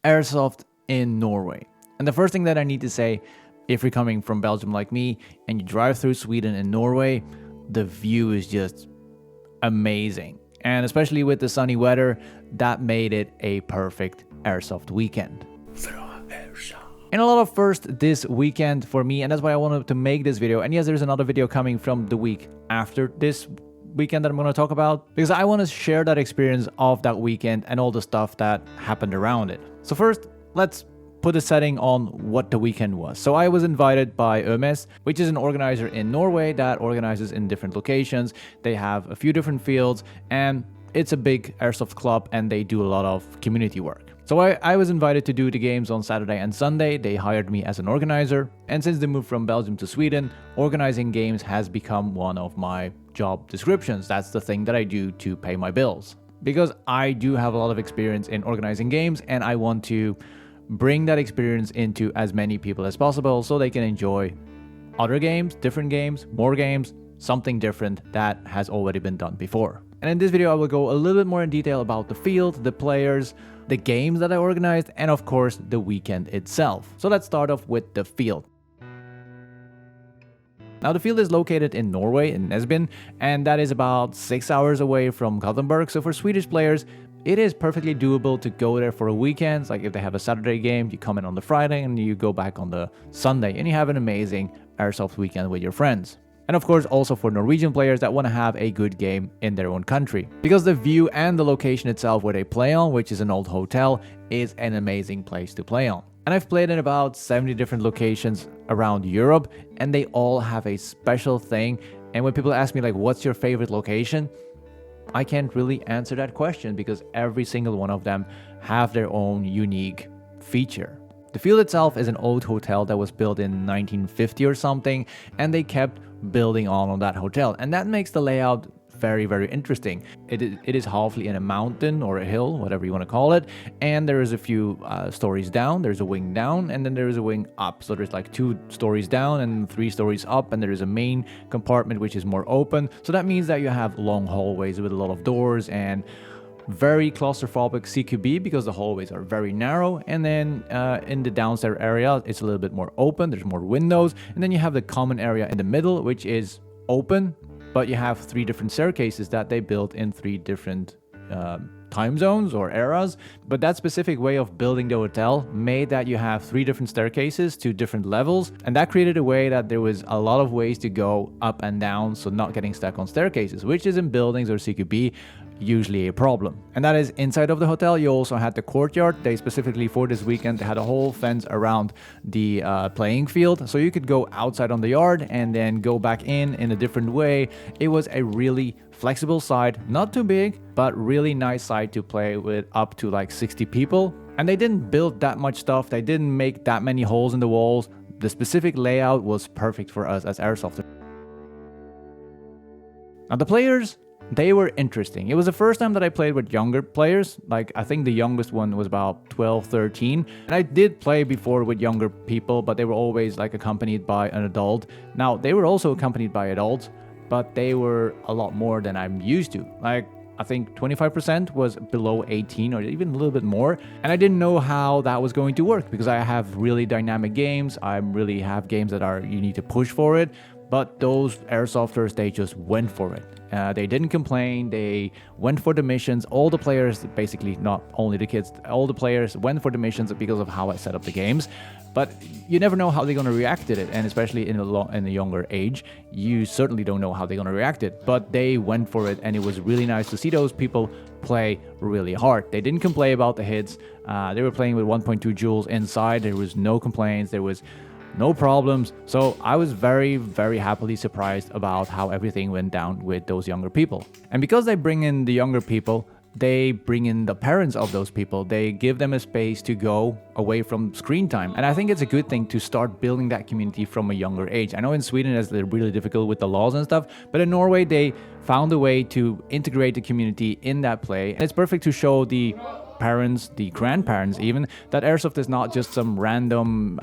Airsoft in Norway. And the first thing that I need to say, if you're coming from Belgium like me and you drive through Sweden and Norway, the view is just amazing. And especially with the sunny weather, that made it a perfect Airsoft weekend. And a lot of first this weekend for me, and that's why I wanted to make this video. And yes, there's another video coming from the week after this weekend that I'm going to talk about, because I want to share that experience of that weekend and all the stuff that happened around it. So first, let's put a setting on what the weekend was. So I was invited by Verage, which is an organizer in Norway that organizes in different locations. They have a few different fields, and it's a big Airsoft club, and they do a lot of community work. So I was invited to do the games on Saturday and Sunday. They hired me as an organizer. And since they moved from Belgium to Sweden, organizing games has become one of my job descriptions. That's the thing that I do to pay my bills. Because I do have a lot of experience in organizing games, and I want to bring that experience into as many people as possible so they can enjoy other games, different games, more games, something different that has already been done before. And in this video, I will go a little bit more in detail about the field, the players, the games that I organized, and of course, the weekend itself. So let's start off with the field. Now, the field is located in Norway, in Nesbyen, and that is about 6 hours away from Gothenburg. So for Swedish players, it is perfectly doable to go there for a weekend. Like if they have a Saturday game, you come in on the Friday and you go back on the Sunday, and you have an amazing Airsoft weekend with your friends. And of course, also for Norwegian players that want to have a good game in their own country. Because the view and the location itself where they play on, which is an old hotel, is an amazing place to play on. And I've played in about 70 different locations around Europe, and they all have a special thing. And when people ask me like, what's your favorite location? I can't really answer that question because every single one of them have their own unique feature. The field itself is an old hotel that was built in 1950 or something, and they kept building on that hotel, and that makes the layout very, very interesting. It is halfly in a mountain or a hill, whatever you want to call it, and there is a few stories down. There's a wing down, and then there is a wing up. So there's like 2 stories down and 3 stories up, and there is a main compartment which is more open. So that means that you have long hallways with a lot of doors and very claustrophobic CQB because the hallways are very narrow. And then in the downstairs area, it's a little bit more open. There's more windows. And then you have the common area in the middle, which is open, but you have 3 different staircases that they built in 3 different time zones or eras. But that specific way of building the hotel made that you have 3 different staircases to different levels. And that created a way that there was a lot of ways to go up and down, so not getting stuck on staircases, which is in buildings or CQB usually a problem. And that is inside of the hotel. You also had the courtyard. They specifically for this weekend, they had a whole fence around the playing field, so you could go outside on the yard and then go back in a different way. It was a really flexible side, not too big, but really nice side to play with up to like 60 people. And they didn't build that much stuff. They didn't make that many holes in the walls. The specific layout was perfect for us as Airsofters. Now the players, they were interesting. It was the first time that I played with younger players. Like I think the youngest one was about 12, 13. And I did play before with younger people, but they were always like accompanied by an adult. Now they were also accompanied by adults, but they were a lot more than I'm used to. Like I think 25% was below 18 or even a little bit more. And I didn't know how that was going to work because I have really dynamic games. I really have games that are, you need to push for it. But those Airsofters, they just went for it. They didn't complain. They went for the missions. All the players, basically not only the kids, all the players went for the missions because of how I set up the games. But you never know how they're going to react to it. And especially in a younger age, you certainly don't know how they're going to react to it. But they went for it, and it was really nice to see those people play really hard. They didn't complain about the hits. They were playing with 1.2 joules inside. There was no complaints. There was no problems. So I was very, very happily surprised about how everything went down with those younger people. And because they bring in the younger people, they bring in the parents of those people. They give them a space to go away from screen time. And I think it's a good thing to start building that community from a younger age. I know in Sweden it's really difficult with the laws and stuff, but in Norway they found a way to integrate the community in that play. And it's perfect to show the parents, the grandparents even, that Airsoft is not just some random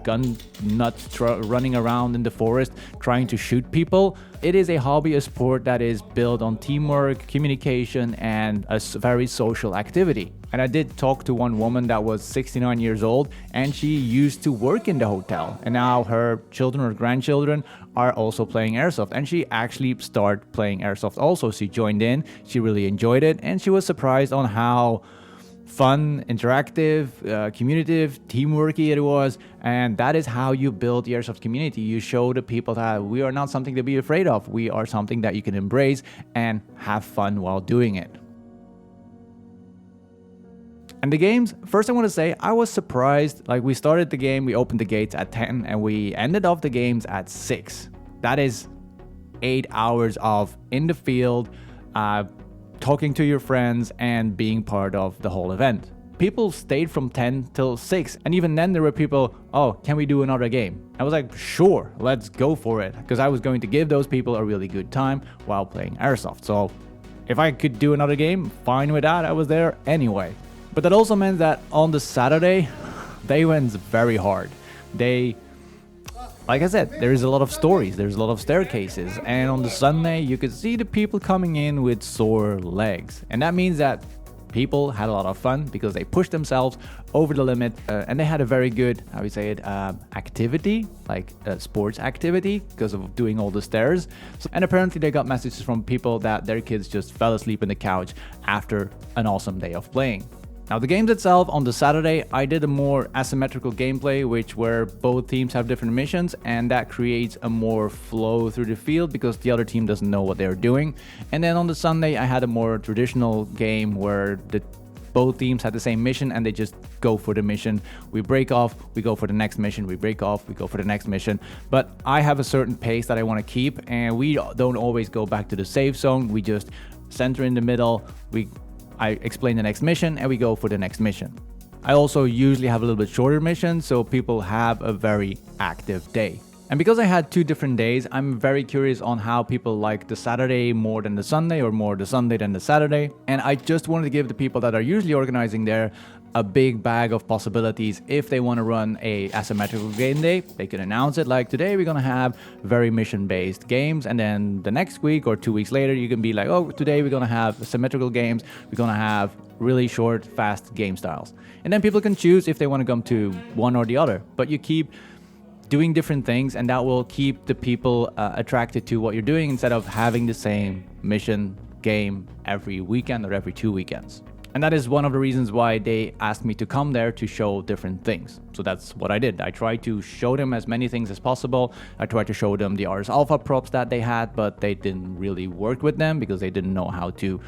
gun nuts running around in the forest trying to shoot people. It is a hobby, a sport that is built on teamwork, communication, and a very social activity. And I did talk to one woman that was 69 years old, and she used to work in the hotel. And now her children or grandchildren are also playing Airsoft. And she actually started playing Airsoft also. She joined in, she really enjoyed it, and she was surprised on how fun, interactive, communicative, teamworky it was. And that is how you build the Airsoft community. You show the people that we are not something to be afraid of. We are something that you can embrace and have fun while doing it. And the games, first I want to say, I was surprised. Like, we started the game, we opened the gates at 10 and we ended off the games at 6. That is 8 hours of in the field, talking to your friends and being part of the whole event. People stayed from 10 till 6, and even then there were people, oh, can we do another game? I was like, sure, let's go for it, because I was going to give those people a really good time while playing Airsoft. So if I could do another game, fine with that, I was there anyway. But that also meant that on the Saturday, they went very hard. Like I said, there's a lot of stories, there's a lot of staircases, and on the Sunday you could see the people coming in with sore legs. And that means that people had a lot of fun because they pushed themselves over the limit, and they had a very good, how we say it, activity, like a sports activity, because of doing all the stairs. And apparently they got messages from people that their kids just fell asleep on the couch after an awesome day of playing. Now, the games itself, on the Saturday, I did a more asymmetrical gameplay, where both teams have different missions, and that creates a more flow through the field because the other team doesn't know what they're doing. And then on the Sunday, I had a more traditional game where both teams had the same mission and they just go for the mission. We break off, we go for the next mission, we break off, we go for the next mission. But I have a certain pace that I want to keep, and we don't always go back to the safe zone. We just center in the middle, I explain the next mission, and we go for the next mission. I also usually have a little bit shorter missions, so people have a very active day. And because I had 2 different days, I'm very curious on how people like the Saturday more than the Sunday, or more the Sunday than the Saturday. And I just wanted to give the people that are usually organizing there a big bag of possibilities. If they want to run a asymmetrical game day, they can announce it like, today we're going to have very mission-based games, and then the next week or 2 weeks later you can be like, oh, today we're going to have symmetrical games, we're going to have really short, fast game styles. And then people can choose if they want to come to one or the other, but you keep doing different things, and that will keep the people attracted to what you're doing, instead of having the same mission game every weekend or every 2 weekends. And that is one of the reasons why they asked me to come there, to show different things. So that's what I did. I tried to show them as many things as possible. I tried to show them the RS Alpha props that they had, but they didn't really work with them because they didn't know how to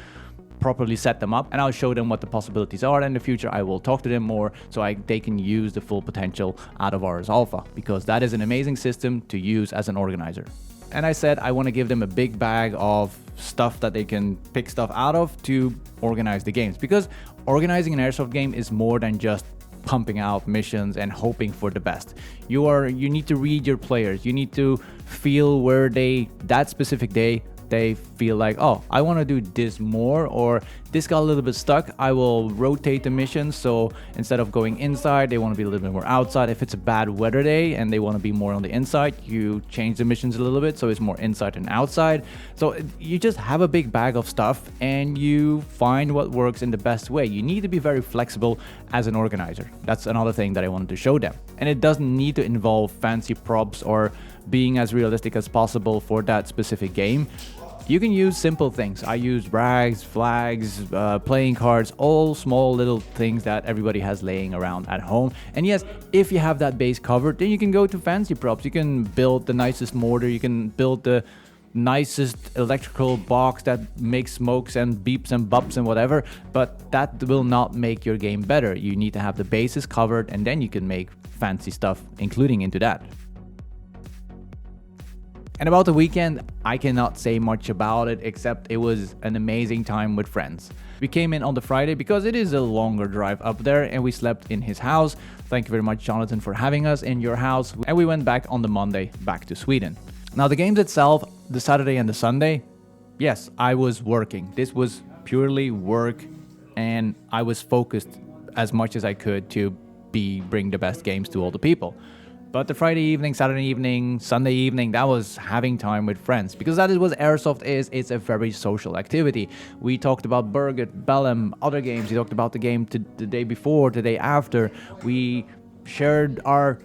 properly set them up. And I'll show them what the possibilities are. And in the future, I will talk to them more so they can use the full potential out of RS Alpha, because that is an amazing system to use as an organizer. And I said I want to give them a big bag of stuff that they can pick stuff out of to organize the games, because organizing an Airsoft game is more than just pumping out missions and hoping for the best. You need to read your players. You need to feel where that specific day they feel like, oh, I want to do this more, or this got a little bit stuck, I will rotate the mission. So instead of going inside, they want to be a little bit more outside. If it's a bad weather day and they want to be more on the inside, you change the missions a little bit so it's more inside and outside. So you just have a big bag of stuff and you find what works in the best way. You need to be very flexible as an organizer. That's another thing that I wanted to show them. And it doesn't need to involve fancy props or being as realistic as possible for that specific game. You can use simple things. I use rags, flags, playing cards, all small little things that everybody has laying around at home. And yes, if you have that base covered, then you can go to fancy props. You can build the nicest mortar, you can build the nicest electrical box that makes smokes and beeps and bops and whatever, but that will not make your game better. You need to have the bases covered, and then you can make fancy stuff including into that. And about the weekend, I cannot say much about it, except it was an amazing time with friends. We came in on the Friday because it is a longer drive up there, and we slept in his house. Thank you very much, Jonathan, for having us in your house. And we went back on the Monday back to Sweden. Now, the games itself, the Saturday and the Sunday, yes, I was working. This was purely work, and I was focused as much as I could to bring the best games to all the people. But the Friday evening, Saturday evening, Sunday evening, that was having time with friends. Because that is what Airsoft is. It's a very social activity. We talked about Burget, Bellum, other games. We talked about the game the day before, the day after. We shared our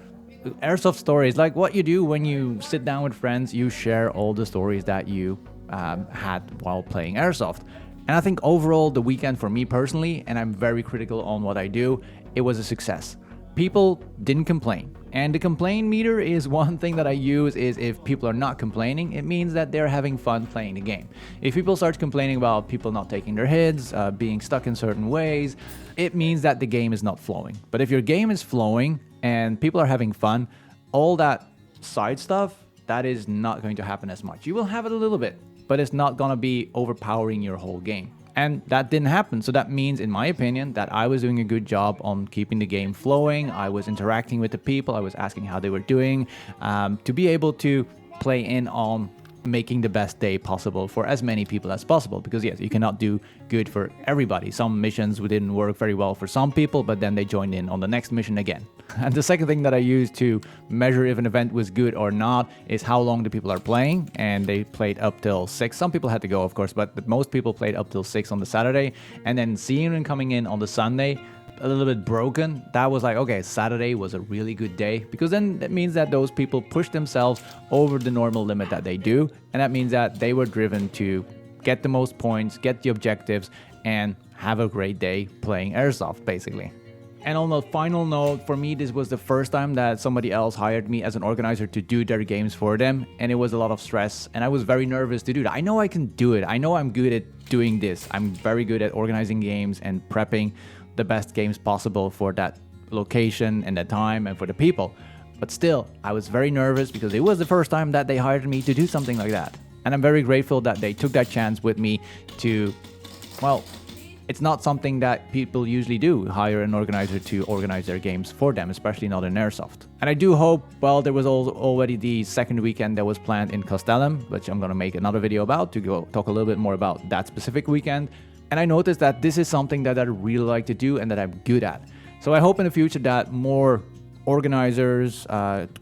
Airsoft stories. Like what you do when you sit down with friends, you share all the stories that you had while playing Airsoft. And I think overall, the weekend for me personally, and I'm very critical on what I do, it was a success. People didn't complain. And the complaint meter is one thing that I use is if people are not complaining, it means that they're having fun playing the game. If people start complaining about people not taking their hits, being stuck in certain ways, it means that the game is not flowing. But if your game is flowing and people are having fun, all that side stuff, that is not going to happen as much. You will have it a little bit, but it's not gonna be overpowering your whole game. And that didn't happen. So that means, in my opinion, that I was doing a good job on keeping the game flowing. I was interacting with the people. I was asking how they were doing, to be able to play in on making the best day possible for as many people as possible. Because yes, you cannot do good for everybody. Some missions didn't work very well for some people, but then they joined in on the next mission again. And the second thing that I use to measure if an event was good or not is how long the people are playing. And they played up till 6. Some people had to go, of course, but most people played up till 6 on the Saturday. And then seeing them coming in on the Sunday, a little bit broken, that was like, okay, Saturday was a really good day, because then that means that those people push themselves over the normal limit that they do, and that means that they were driven to get the most points, get the objectives, and have a great day playing Airsoft, basically. And on a final note, for me, this was the first time that somebody else hired me as an organizer to do their games for them, and it was a lot of stress, and I was very nervous to do that. I know I can do it. I know I'm good at doing this. I'm very good at organizing games and prepping the best games possible for that location and that time and for the people. But still, I was very nervous because it was the first time that they hired me to do something like that. And I'm very grateful that they took that chance with me to, well, it's not something that people usually do, hire an organizer to organize their games for them, especially not in Airsoft. And I do hope, well, there was already the second weekend that was planned in Castellum, which I'm going to make another video about to go talk a little bit more about that specific weekend. And I noticed that this is something that I really like to do and that I'm good at. So I hope in the future that more organizers,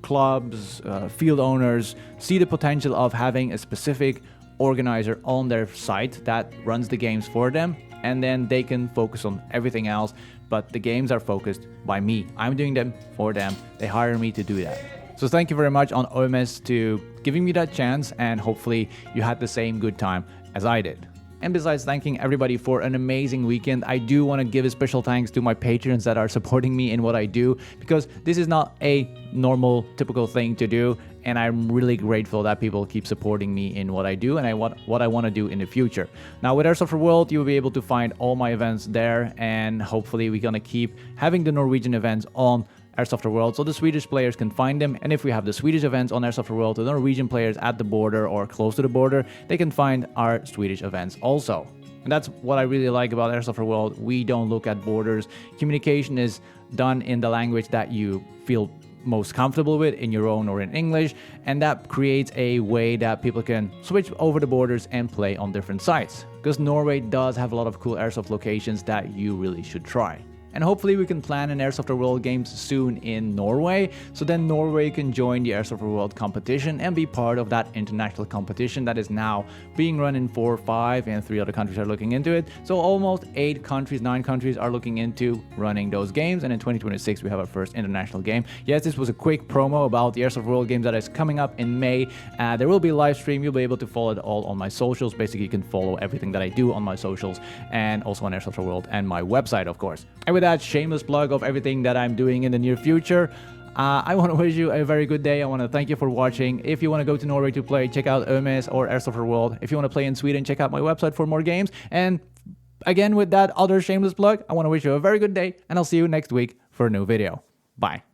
clubs, field owners see the potential of having a specific organizer on their site that runs the games for them, and then they can focus on everything else, but the games are focused by me. I'm doing them for them. They hire me to do that. So thank you very much on OMS to giving me that chance, and hopefully you had the same good time as I did. And besides thanking everybody for an amazing weekend, I do want to give a special thanks to my patrons that are supporting me in what I do, because this is not a normal, typical thing to do, and I'm really grateful that people keep supporting me in what I do and what I want to do in the future. Now with Airsoft World, you'll be able to find all my events there, and hopefully we're going to keep having the Norwegian events on Airsoft World, so the Swedish players can find them. And if we have the Swedish events on Airsoft World, the Norwegian players at the border or close to the border, they can find our Swedish events also. And that's what I really like about Airsoft World. We don't look at borders. Communication is done in the language that you feel most comfortable with, in your own or in English, and that creates a way that people can switch over the borders and play on different sites. Because Norway does have a lot of cool Airsoft locations that you really should try. And hopefully we can plan an Airsoft World Games soon in Norway, so then Norway can join the Airsoft World competition and be part of that international competition that is now being run in 4 or 5, and 3 other countries are looking into it. So almost 8 countries, 9 countries are looking into running those games, and in 2026 we have our first international game. Yes, this was a quick promo about the Airsoft World Games that is coming up in May. There will be a live stream. You'll be able to follow it all on my socials. Basically, you can follow everything that I do on my socials, and also on Airsoft World and my website, of course. And with that shameless plug of everything that I'm doing in the near future, I want to wish you a very good day. I want to thank you for watching. If you want to go to Norway to play, check out OMS or Airsoft World. If you want to play in Sweden, check out my website for more games. And again, with that other shameless plug, I want to wish you a very good day, and I'll see you next week for a new video. Bye.